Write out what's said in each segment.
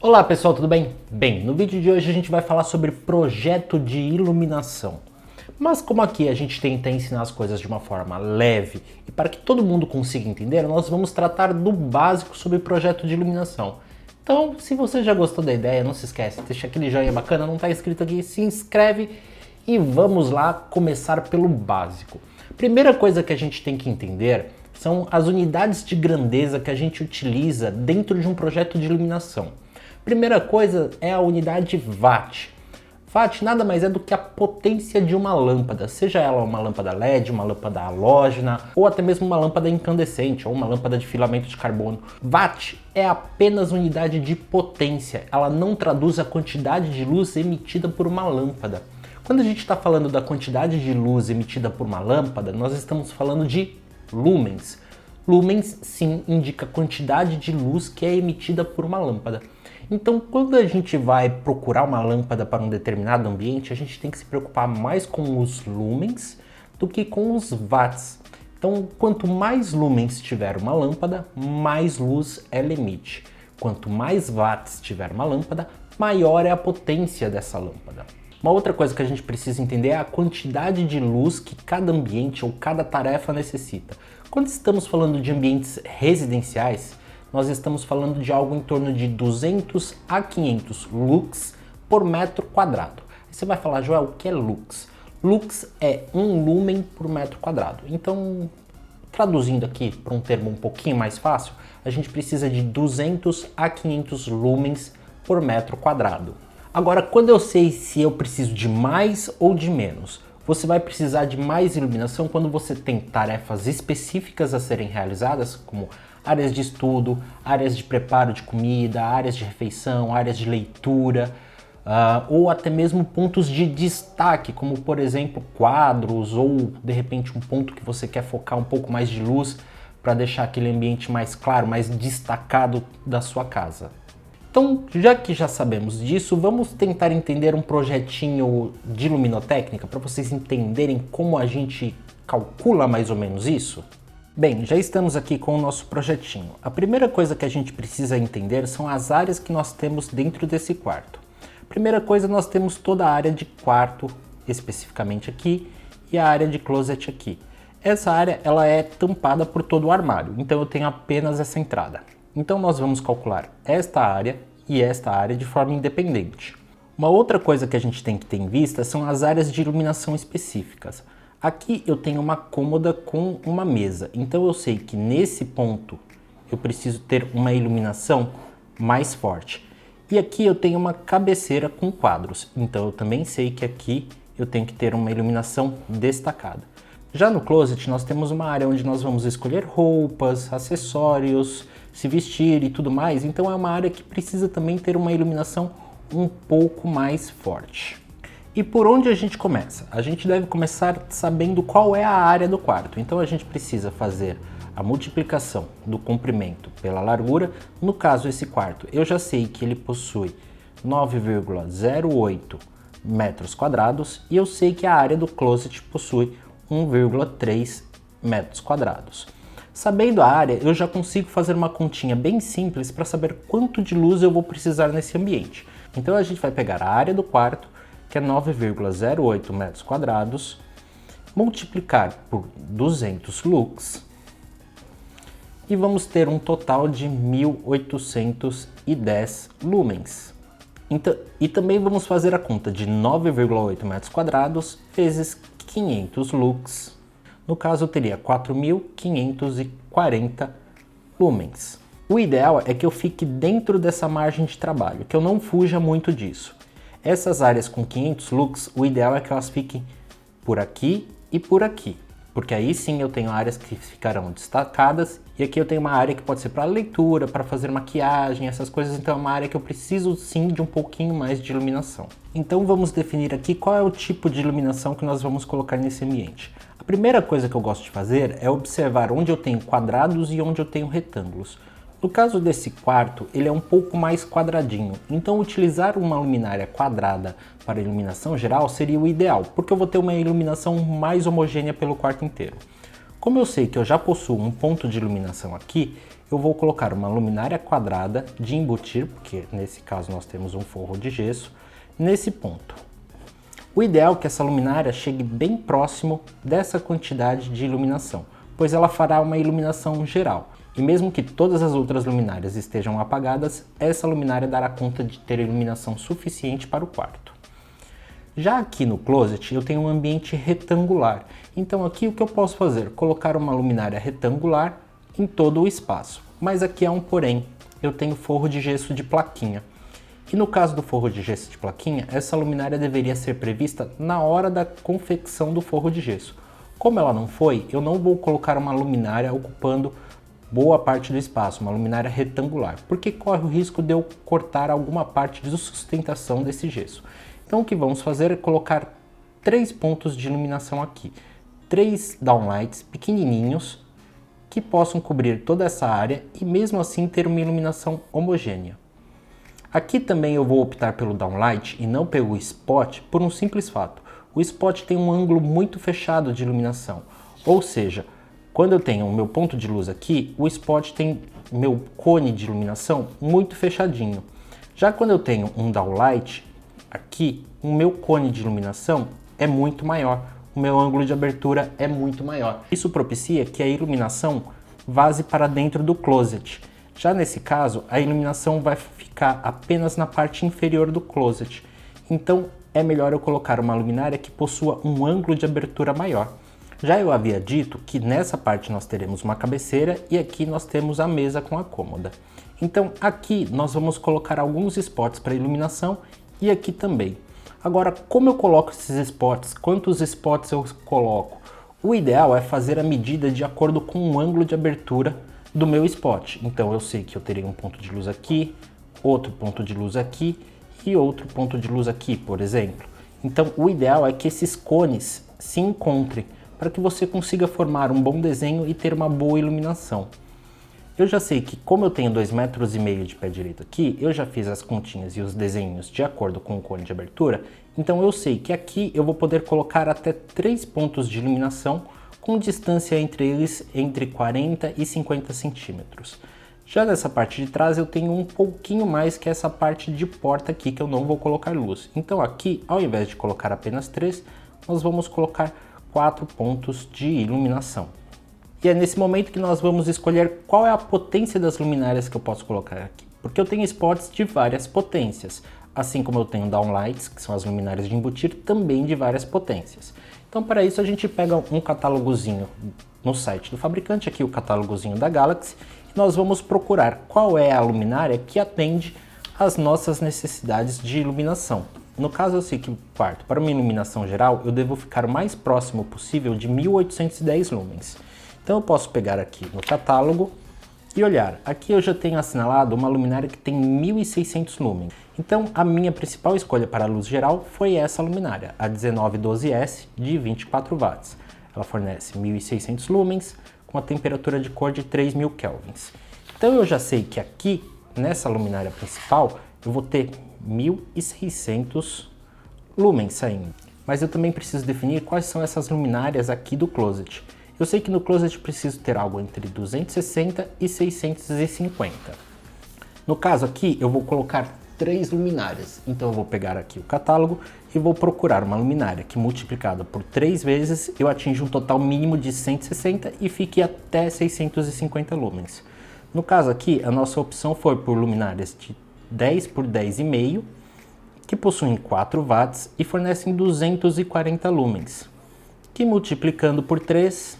Olá pessoal, tudo bem? Bem, no vídeo de hoje a gente vai falar sobre projeto de iluminação. Mas como aqui a gente tenta ensinar as coisas de uma forma leve e para que todo mundo consiga entender, nós vamos tratar do básico sobre projeto de iluminação. Então, se você já gostou da ideia, não se esquece, deixa aquele joinha bacana, não está inscrito aqui, se inscreve e vamos lá começar pelo básico. Primeira coisa que a gente tem que entender são as unidades de grandeza que a gente utiliza dentro de um projeto de iluminação. Primeira coisa é a unidade Watt. Watt nada mais é do que a potência de uma lâmpada, seja ela uma lâmpada LED, uma lâmpada halógena ou até mesmo uma lâmpada incandescente ou uma lâmpada de filamento de carbono. Watt é apenas unidade de potência, ela não traduz a quantidade de luz emitida por uma lâmpada. Quando a gente está falando da quantidade de luz emitida por uma lâmpada, nós estamos falando de lumens. Lumens sim indica a quantidade de luz que é emitida por uma lâmpada. Então, quando a gente vai procurar uma lâmpada para um determinado ambiente, a gente tem que se preocupar mais com os lumens do que com os watts. Então, quanto mais lumens tiver uma lâmpada, mais luz ela emite. Quanto mais watts tiver uma lâmpada, maior é a potência dessa lâmpada. Uma outra coisa que a gente precisa entender é a quantidade de luz que cada ambiente ou cada tarefa necessita. Quando estamos falando de ambientes residenciais, nós estamos falando de algo em torno de 200 a 500 lux por metro quadrado. Aí você vai falar, Joel, o que é lux? Lux é 1 lumen por metro quadrado. Então, traduzindo aqui para um termo um pouquinho mais fácil, a gente precisa de 200 a 500 lumens por metro quadrado. Agora, quando eu sei se eu preciso de mais ou de menos, você vai precisar de mais iluminação quando você tem tarefas específicas a serem realizadas, como áreas de estudo, áreas de preparo de comida, áreas de refeição, áreas de leitura, ou até mesmo pontos de destaque, como por exemplo quadros ou de repente um ponto que você quer focar um pouco mais de luz para deixar aquele ambiente mais claro, mais destacado da sua casa. Então, já que já sabemos disso, vamos tentar entender um projetinho de luminotécnica para vocês entenderem como a gente calcula mais ou menos isso? Bem, já estamos aqui com o nosso projetinho. A primeira coisa que a gente precisa entender são as áreas que nós temos dentro desse quarto. Primeira coisa, nós temos toda a área de quarto, especificamente aqui, e a área de closet aqui. Essa área ela é tampada por todo o armário, então eu tenho apenas essa entrada. Então nós vamos calcular esta área e esta área de forma independente. Uma outra coisa que a gente tem que ter em vista são as áreas de iluminação específicas. Aqui eu tenho uma cômoda com uma mesa, então eu sei que nesse ponto eu preciso ter uma iluminação mais forte. E aqui eu tenho uma cabeceira com quadros, então eu também sei que aqui eu tenho que ter uma iluminação destacada. Já no closet nós temos uma área onde nós vamos escolher roupas, acessórios, se vestir e tudo mais, então é uma área que precisa também ter uma iluminação um pouco mais forte. E por onde a gente começa? A gente deve começar sabendo qual é a área do quarto. Então a gente precisa fazer a multiplicação do comprimento pela largura. No caso, esse quarto, eu já sei que ele possui 9,08 metros quadrados e eu sei que a área do closet possui 1,3 metros quadrados. Sabendo a área, eu já consigo fazer uma continha bem simples para saber quanto de luz eu vou precisar nesse ambiente. Então a gente vai pegar a área do quarto, que é 9,08 metros quadrados, multiplicar por 200 lux e vamos ter um total de 1810 lumens. Então, e também vamos fazer a conta de 9,8 metros quadrados vezes 500 lux. No caso, eu teria 4.540 lumens. O ideal é que eu fique dentro dessa margem de trabalho, que eu não fuja muito disso. Essas áreas com 500 lux, o ideal é que elas fiquem por aqui e por aqui, porque aí sim eu tenho áreas que ficarão destacadas e aqui eu tenho uma área que pode ser para leitura, para fazer maquiagem, essas coisas, então é uma área que eu preciso sim de um pouquinho mais de iluminação. Então vamos definir aqui qual é o tipo de iluminação que nós vamos colocar nesse ambiente. A primeira coisa que eu gosto de fazer é observar onde eu tenho quadrados e onde eu tenho retângulos. No caso desse quarto, ele é um pouco mais quadradinho, então utilizar uma luminária quadrada para iluminação geral seria o ideal, porque eu vou ter uma iluminação mais homogênea pelo quarto inteiro. Como eu sei que eu já possuo um ponto de iluminação aqui, eu vou colocar uma luminária quadrada de embutir, porque nesse caso nós temos um forro de gesso, nesse ponto. O ideal é que essa luminária chegue bem próximo dessa quantidade de iluminação, pois ela fará uma iluminação geral. E mesmo que todas as outras luminárias estejam apagadas, essa luminária dará conta de ter iluminação suficiente para o quarto. Já aqui no closet eu tenho um ambiente retangular, então aqui o que eu posso fazer? Colocar uma luminária retangular em todo o espaço. Mas aqui há um porém, eu tenho forro de gesso de plaquinha. E no caso do forro de gesso de plaquinha, essa luminária deveria ser prevista na hora da confecção do forro de gesso. Como ela não foi, eu não vou colocar uma luminária ocupando boa parte do espaço, uma luminária retangular, porque corre o risco de eu cortar alguma parte de sustentação desse gesso. Então o que vamos fazer é colocar 3 pontos de iluminação aqui, 3 downlights pequenininhos que possam cobrir toda essa área e mesmo assim ter uma iluminação homogênea. Aqui também eu vou optar pelo downlight e não pelo spot por um simples fato. O spot tem um ângulo muito fechado de iluminação, ou seja, quando eu tenho o meu ponto de luz aqui, o spot tem meu cone de iluminação muito fechadinho. Já quando eu tenho um downlight aqui, o meu cone de iluminação é muito maior, o meu ângulo de abertura é muito maior. Isso propicia que a iluminação vaze para dentro do closet. Já nesse caso, a iluminação vai ficar apenas na parte inferior do closet. Então é melhor eu colocar uma luminária que possua um ângulo de abertura maior. Já eu havia dito que nessa parte nós teremos uma cabeceira e aqui nós temos a mesa com a cômoda. Então aqui nós vamos colocar alguns spots para iluminação e aqui também. Agora, como eu coloco esses spots? Quantos spots eu coloco? O ideal é fazer a medida de acordo com o ângulo de abertura do meu spot. Então eu sei que eu terei um ponto de luz aqui, outro ponto de luz aqui e outro ponto de luz aqui, por exemplo. Então o ideal é que esses cones se encontrem para que você consiga formar um bom desenho e ter uma boa iluminação. Eu já sei que como eu tenho 2,5 metros de pé direito aqui, eu já fiz as continhas e os desenhos de acordo com o cone de abertura, então eu sei que aqui eu vou poder colocar até 3 pontos de iluminação com distância entre eles entre 40 e 50 centímetros. Já nessa parte de trás eu tenho um pouquinho mais que essa parte de porta aqui que eu não vou colocar luz. Então aqui, ao invés de colocar apenas 3, nós vamos colocar 4 pontos de iluminação. E é nesse momento que nós vamos escolher qual é a potência das luminárias que eu posso colocar aqui. Porque eu tenho spots de várias potências, assim como eu tenho downlights, que são as luminárias de embutir, também de várias potências. Então para isso a gente pega um catálogozinho no site do fabricante, aqui o catálogozinho da Galaxy, e nós vamos procurar qual é a luminária que atende às nossas necessidades de iluminação. No caso eu sei que o quarto, para uma iluminação geral, eu devo ficar o mais próximo possível de 1810 lumens. Então eu posso pegar aqui no catálogo e olhar. Aqui eu já tenho assinalado uma luminária que tem 1600 lumens. Então a minha principal escolha para a luz geral foi essa luminária, a 1912S de 24 watts. Ela fornece 1600 lumens com a temperatura de cor de 3000 kelvins. Então eu já sei que aqui, nessa luminária principal, eu vou ter 1600 lumens saindo. Mas eu também preciso definir quais são essas luminárias aqui do closet. Eu sei que no closet eu preciso ter algo entre 260 e 650. No caso aqui eu vou colocar 3 luminárias. Então eu vou pegar aqui o catálogo e vou procurar uma luminária que multiplicada por 3 vezes eu atinjo um total mínimo de 160 e fique até 650 lumens. No caso aqui a nossa opção foi por luminárias de 10 por 10,5 que possuem 4 watts e fornecem 240 lumens, que multiplicando por 3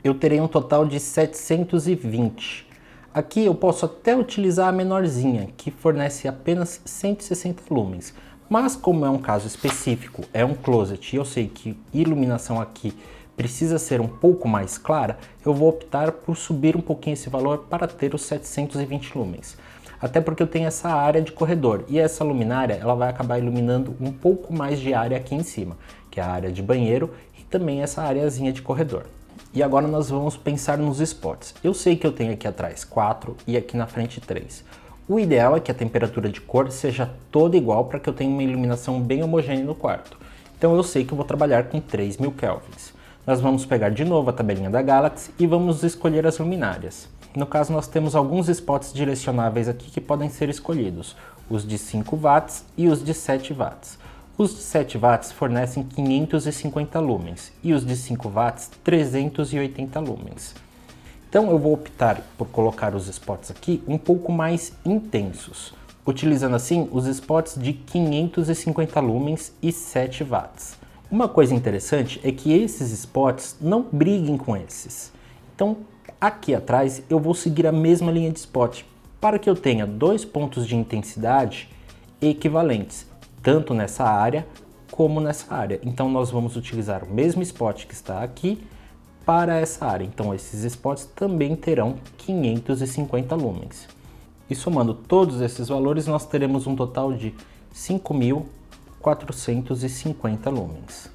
eu terei um total de 720. Aqui eu posso até utilizar a menorzinha, que fornece apenas 160 lumens, mas como é um caso específico, é um closet e eu sei que iluminação aqui precisa ser um pouco mais clara, eu vou optar por subir um pouquinho esse valor para ter os 720 lumens. Até porque eu tenho essa área de corredor e essa luminária ela vai acabar iluminando um pouco mais de área aqui em cima, que é a área de banheiro e também essa areazinha de corredor. E agora nós vamos pensar nos spots. Eu sei que eu tenho aqui atrás 4 e aqui na frente 3. O ideal é que a temperatura de cor seja toda igual para que eu tenha uma iluminação bem homogênea no quarto. Então eu sei que eu vou trabalhar com 3000 kelvins. Nós vamos pegar de novo a tabelinha da Galaxy e vamos escolher as luminárias. No caso, nós temos alguns spots direcionáveis aqui que podem ser escolhidos, os de 5 watts e os de 7 watts. Os de 7 watts fornecem 550 lumens e os de 5 watts 380 lumens. Então eu vou optar por colocar os spots aqui um pouco mais intensos, utilizando assim os spots de 550 lumens e 7 watts. Uma coisa interessante é que esses spots não briguem com esses. Então aqui atrás eu vou seguir a mesma linha de spot para que eu tenha dois pontos de intensidade equivalentes, tanto nessa área como nessa área. Então nós vamos utilizar o mesmo spot que está aqui para essa área. Então esses spots também terão 550 lumens. E somando todos esses valores, nós teremos um total de 5.450 lumens.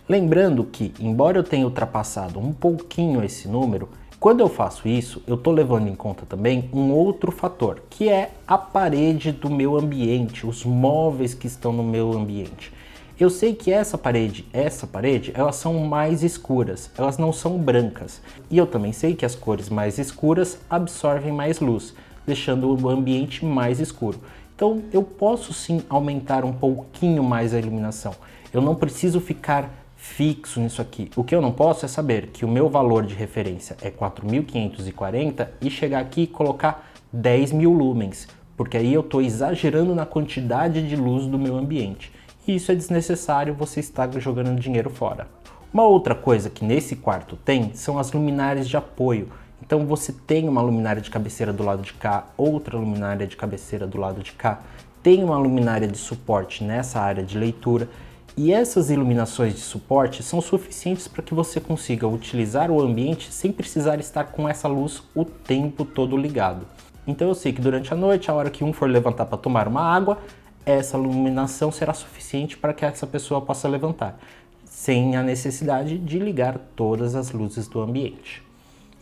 Lembrando que, embora eu tenha ultrapassado um pouquinho esse número, quando eu faço isso, eu estou levando em conta também um outro fator, que é a parede do meu ambiente, os móveis que estão no meu ambiente. Eu sei que essa parede, elas são mais escuras, elas não são brancas. E eu também sei que as cores mais escuras absorvem mais luz, deixando o ambiente mais escuro. Então eu posso sim aumentar um pouquinho mais a iluminação. Eu não preciso ficar fixo nisso aqui. O que eu não posso é saber que o meu valor de referência é 4.540 e chegar aqui e colocar 10.000 lumens, porque aí eu estou exagerando na quantidade de luz do meu ambiente. E isso é desnecessário, você está jogando dinheiro fora. Uma outra coisa que nesse quarto tem são as luminárias de apoio. Então você tem uma luminária de cabeceira do lado de cá, outra luminária de cabeceira do lado de cá, tem uma luminária de suporte nessa área de leitura, e essas iluminações de suporte são suficientes para que você consiga utilizar o ambiente sem precisar estar com essa luz o tempo todo ligado. Então eu sei que durante a noite, a hora que um for levantar para tomar uma água, essa iluminação será suficiente para que essa pessoa possa levantar, sem a necessidade de ligar todas as luzes do ambiente.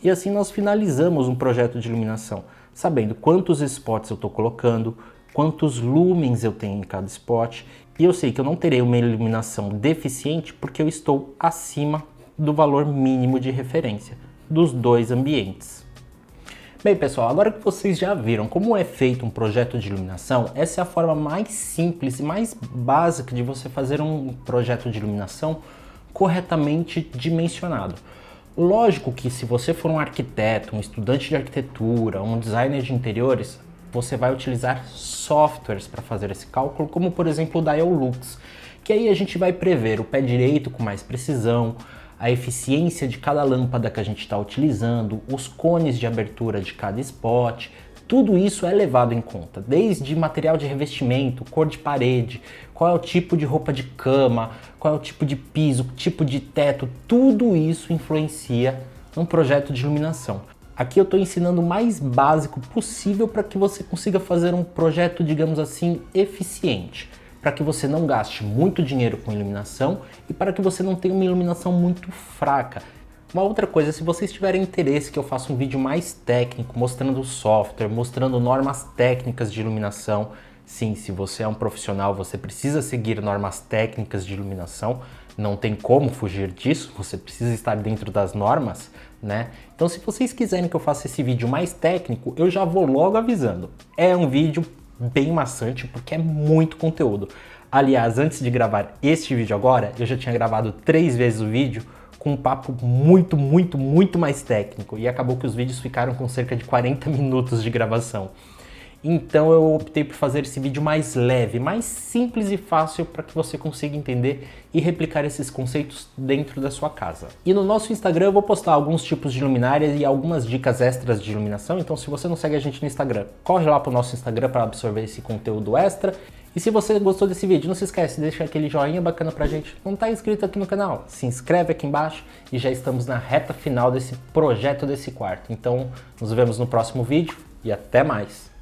E assim nós finalizamos um projeto de iluminação, sabendo quantos spots eu estou colocando, quantos lumens eu tenho em cada spot, e eu sei que eu não terei uma iluminação deficiente porque eu estou acima do valor mínimo de referência dos dois ambientes. Bem pessoal, agora que vocês já viram como é feito um projeto de iluminação, essa é a forma mais simples e mais básica de você fazer um projeto de iluminação corretamente dimensionado. Lógico que se você for um arquiteto, um estudante de arquitetura, um designer de interiores, você vai utilizar softwares para fazer esse cálculo, como por exemplo o Diallux, que aí a gente vai prever o pé direito com mais precisão, a eficiência de cada lâmpada que a gente está utilizando, os cones de abertura de cada spot, tudo isso é levado em conta, desde material de revestimento, cor de parede, qual é o tipo de roupa de cama, qual é o tipo de piso, tipo de teto, tudo isso influencia num projeto de iluminação. Aqui eu estou ensinando o mais básico possível para que você consiga fazer um projeto, digamos assim, eficiente, para que você não gaste muito dinheiro com iluminação e para que você não tenha uma iluminação muito fraca. Uma outra coisa, se vocês tiverem interesse que eu faça um vídeo mais técnico, mostrando o software, mostrando normas técnicas de iluminação, sim, se você é um profissional, você precisa seguir normas técnicas de iluminação, não tem como fugir disso, você precisa estar dentro das normas, né? Então se vocês quiserem que eu faça esse vídeo mais técnico, eu já vou logo avisando. É um vídeo bem maçante porque é muito conteúdo. Aliás, antes de gravar este vídeo agora, eu já tinha gravado 3 vezes o vídeo com um papo muito mais técnico e acabou que os vídeos ficaram com cerca de 40 minutos de gravação. Então eu optei por fazer esse vídeo mais leve, mais simples e fácil para que você consiga entender e replicar esses conceitos dentro da sua casa. E no nosso Instagram eu vou postar alguns tipos de luminárias e algumas dicas extras de iluminação, então se você não segue a gente no Instagram, corre lá para o nosso Instagram para absorver esse conteúdo extra. E se você gostou desse vídeo, não se esquece, deixa aquele joinha bacana pra gente. Não tá inscrito aqui no canal? Se inscreve aqui embaixo e já estamos na reta final desse projeto desse quarto. Então nos vemos no próximo vídeo e até mais!